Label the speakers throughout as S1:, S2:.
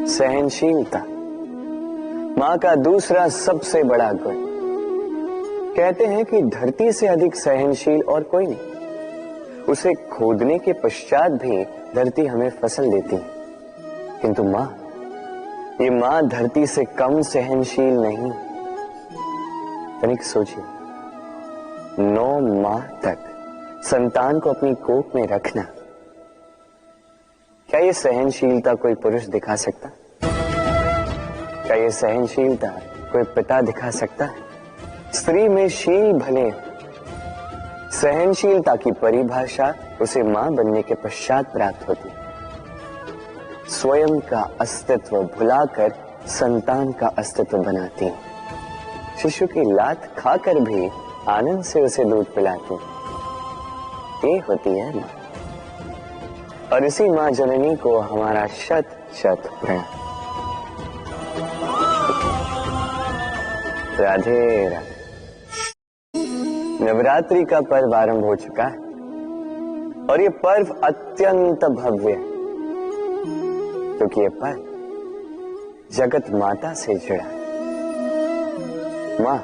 S1: सहनशीलता माँ का दूसरा सबसे बड़ा गुण। कहते हैं कि धरती से अधिक सहनशील और कोई नहीं। उसे खोदने के पश्चात भी धरती हमें फसल देती है, किंतु माँ, ये माँ धरती से कम सहनशील नहीं। तनिक सोचिए, 9 माह तक संतान को अपनी कोख में रखना, क्या ये सहनशीलता कोई पुरुष दिखा सकता? क्या ये सहनशीलता कोई पिता दिखा सकता है? स्त्री में शील भले, सहनशीलता की परिभाषा उसे मां बनने के पश्चात प्राप्त होती है। स्वयं का अस्तित्व भुलाकर संतान का अस्तित्व बनाती है। शिशु की लात खाकर भी आनंद से उसे दूध पिलाती है। ये होती है मां, और इसी मां जननी को हमारा शत शत प्रणाम। राधे राधे। नवरात्रि का पर्व आरंभ हो चुका है और ये पर्व अत्यंत भव्य है, क्योंकि ये पर्व जगत माता से जुड़ा है। मां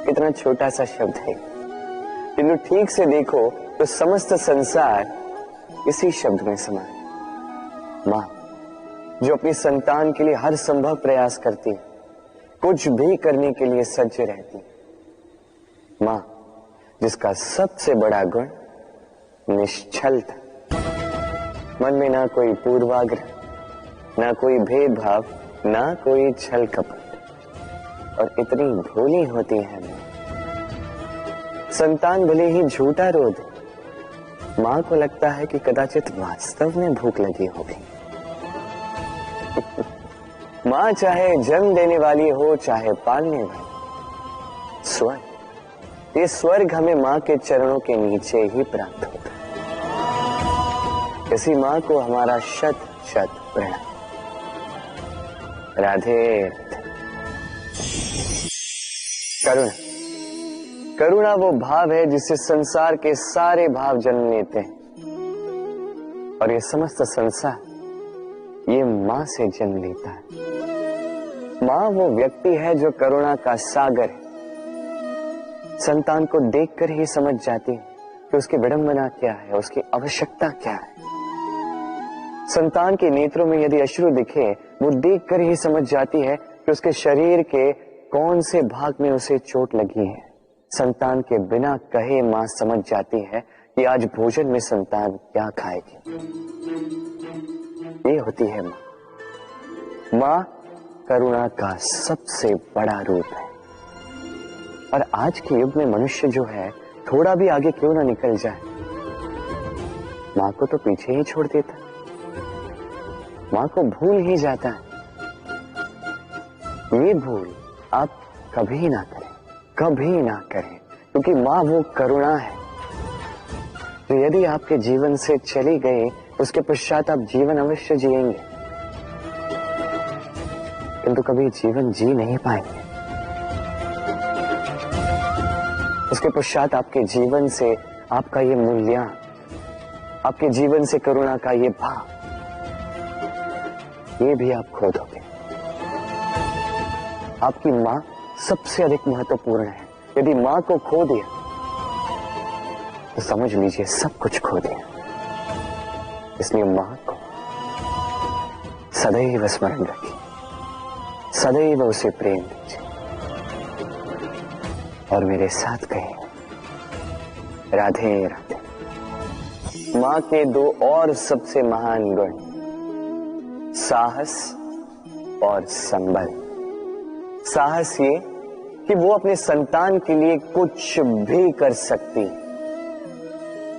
S1: इतना छोटा सा शब्द है, किंतु ठीक से देखो तो समस्त संसार इसी शब्द में समा है। मां जो अपनी संतान के लिए हर संभव प्रयास करती है, कुछ भी करने के लिए सज्ज रहती है। मां जिसका सबसे बड़ा गुण निश्चलता, मन में ना कोई पूर्वाग्रह, ना कोई भेदभाव, ना कोई छल कपट, और इतनी भोली होती है मां। संतान भले ही झूठा रो दे, मां को लगता है कि कदाचित वास्तव में भूख लगी होगी। मां चाहे जन्म देने वाली हो चाहे पालने वाली, स्वर्ग, ये स्वर्ग हमें मां के चरणों के नीचे ही प्राप्त होता है। इसी मां को हमारा शत शत प्रणाम। राधे राधे। करुणा, करुणा वो भाव है जिससे संसार के सारे भाव जन्म लेते हैं, और ये समस्त संसार ये मां से जन्म लेता है। मां वो व्यक्ति है जो करुणा का सागर है। संतान को देखकर ही समझ जाती है कि उसकी विडंबना क्या है, उसकी आवश्यकता क्या है। संतान के नेत्रों में यदि अश्रु दिखे, वो देखकर ही समझ जाती है कि उसके शरीर के कौन से भाग में उसे चोट लगी है। संतान के बिना कहे मां समझ जाती है कि आज भोजन में संतान क्या खाएगी। ये होती है मां। मां करुणा का सबसे बड़ा रूप है, और आज के युग में मनुष्य जो है थोड़ा भी आगे क्यों ना निकल जाए, मां को तो पीछे ही छोड़ देता, मां को भूल ही जाता है। ये भूल आप कभी ना करें, कभी ना करें, क्योंकि मां वो करुणा है जो यदि आपके जीवन से चली गई, उसके पश्चात आप जीवन अवश्य जिएंगे, किंतु कभी जीवन जी नहीं पाएंगे। उसके पश्चात आपके जीवन से आपका ये मूल्यांकन, आपके जीवन से करुणा का ये भाव, ये भी आप खो दोगे। आपकी मां सबसे अधिक महत्वपूर्ण है। यदि मां को खो दिया तो समझ लीजिए सब कुछ खो दिया। इसलिए मां को सदैव स्मरण रखिए, सदैव उसे प्रेम दीजिए, और मेरे साथ कहिए राधे राधे। मां के 2 और सबसे महान गुण, साहस और संबल। साहस ये कि वो अपने संतान के लिए कुछ भी कर सकती,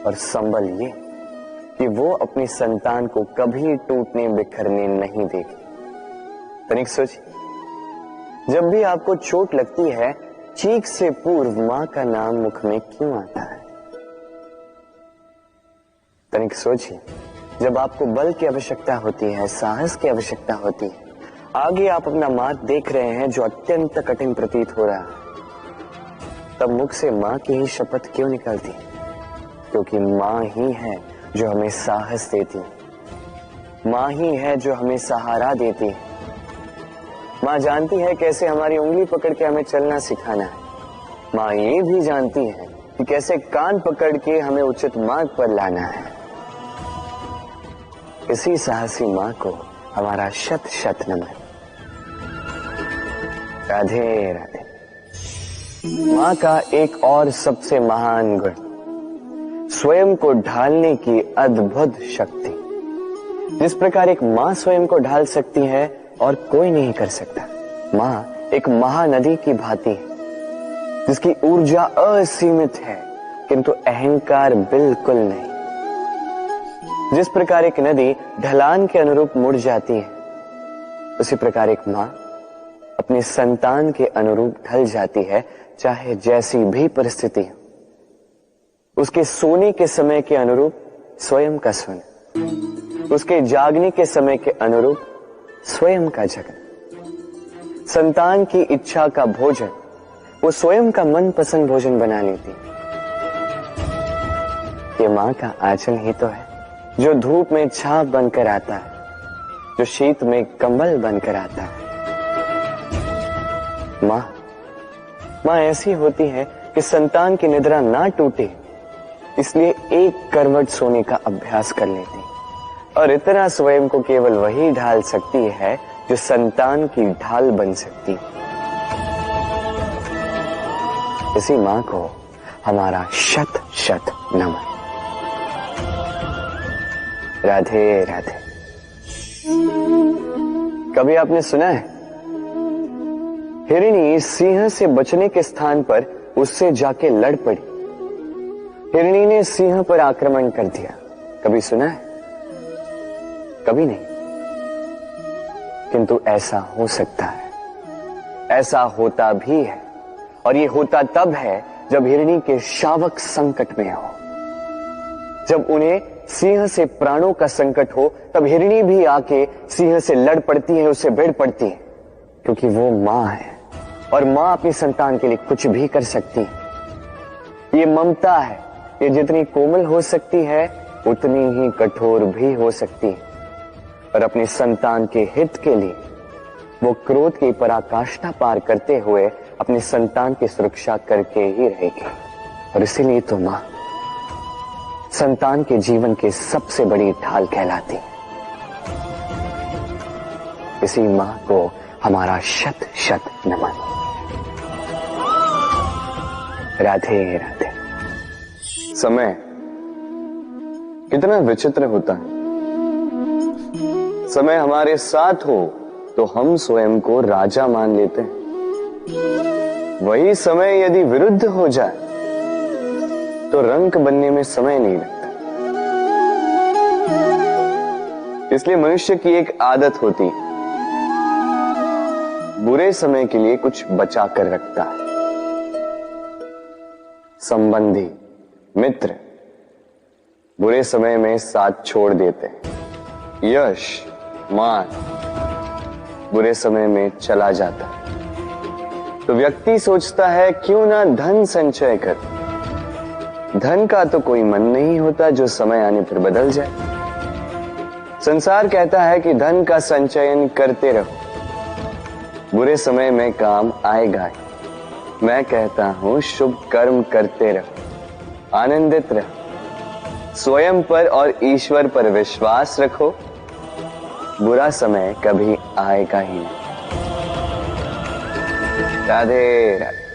S1: और संबल ये कि वो अपनी संतान को कभी टूटने बिखरने नहीं देगी। तनिक सोचिए, जब भी आपको चोट लगती है, चीख से पूर्व मां का नाम मुख में क्यों आता है? तनिक सोचिए, जब आपको बल की आवश्यकता होती है, साहस की आवश्यकता होती है, आगे आप अपना मार्ग देख रहे हैं जो अत्यंत कठिन प्रतीत हो रहा है, तब मुख से मां की ही शपथ क्यों निकलती? क्योंकि मां ही है जो हमें साहस देती है, माँ ही है जो हमें सहारा देती है। माँ जानती है कैसे हमारी उंगली पकड़ के हमें चलना सिखाना है। माँ ये भी जानती है कि कैसे कान पकड़ के हमें उचित मार्ग पर लाना है। इसी साहसी माँ को हमारा शत शत नमन। राधे राधे। माँ का एक और सबसे महान गुण, स्वयं को ढालने की अद्भुत शक्ति। जिस प्रकार एक माँ स्वयं को ढाल सकती है और कोई नहीं कर सकता। माँ एक महानदी की भांति है जिसकी ऊर्जा असीमित है किंतु अहंकार बिल्कुल नहीं। जिस प्रकार एक नदी ढलान के अनुरूप मुड़ जाती है, उसी प्रकार एक माँ अपने संतान के अनुरूप ढल जाती है, चाहे जैसी भी परिस्थिति हो। उसके सोने के समय के अनुरूप स्वयं का सोना, उसके जागने के समय के अनुरूप स्वयं का जगना। संतान की इच्छा का भोजन वो स्वयं का मनपसंद भोजन बना लेती। ये माँ का आंचल ही तो है जो धूप में छाप बनकर आता है, जो शीत में कंबल बनकर आता है। माँ ऐसी होती है कि संतान की निद्रा ना टूटे, इसलिए एक करवट सोने का अभ्यास कर लेती, और इतना स्वयं को केवल वही ढाल सकती है जो संतान की ढाल बन सकती। इसी माँ को हमारा शत शत नमन। राधे राधे। कभी आपने सुना है हिरणी सिंह से बचने के स्थान पर उससे जाके लड़ पड़ी। हिरणी ने सिंह पर आक्रमण कर दिया। कभी सुना है? कभी नहीं। किंतु ऐसा हो सकता है, ऐसा होता भी है, और ये होता तब है जब हिरणी के शावक संकट में हो। जब उन्हें सिंह से प्राणों का संकट हो, तब हिरणी भी आके सिंह से लड़ पड़ती है, उससे भिड़ पड़ती है, क्योंकि वो मां है और मां अपनी संतान के लिए कुछ भी कर सकती है। ये ममता है, ये जितनी कोमल हो सकती है उतनी ही कठोर भी हो सकती है, और अपनी संतान के हित के लिए वो क्रोध की पराकाष्ठा पार करते हुए अपनी संतान की सुरक्षा करके ही रहेगी। और इसीलिए तो मां संतान के जीवन की सबसे बड़ी ढाल कहलाती। इसी मां को हमारा शत शत नमन। राधे राधे। समय कितना विचित्र होता है। समय हमारे साथ हो तो हम स्वयं को राजा मान लेते हैं। वही समय यदि विरुद्ध हो जाए तो रंक बनने में समय नहीं लगता। इसलिए मनुष्य की एक आदत होती है, बुरे समय के लिए कुछ बचा कर रखता है। संबंधी, मित्र बुरे समय में साथ छोड़ देते हैं। यश, मान बुरे समय में चला जाता है। तो व्यक्ति सोचता है क्यों ना धन संचय कर। धन का तो कोई मन नहीं होता जो समय आने पर बदल जाए। संसार कहता है कि धन का संचयन करते रहो, बुरे समय में काम आएगा ही। मैं कहता हूं शुभ कर्म करते रहो, आनंदित रहो, स्वयं पर और ईश्वर पर विश्वास रखो, बुरा समय कभी आएगा ही नहीं। राधे राधे।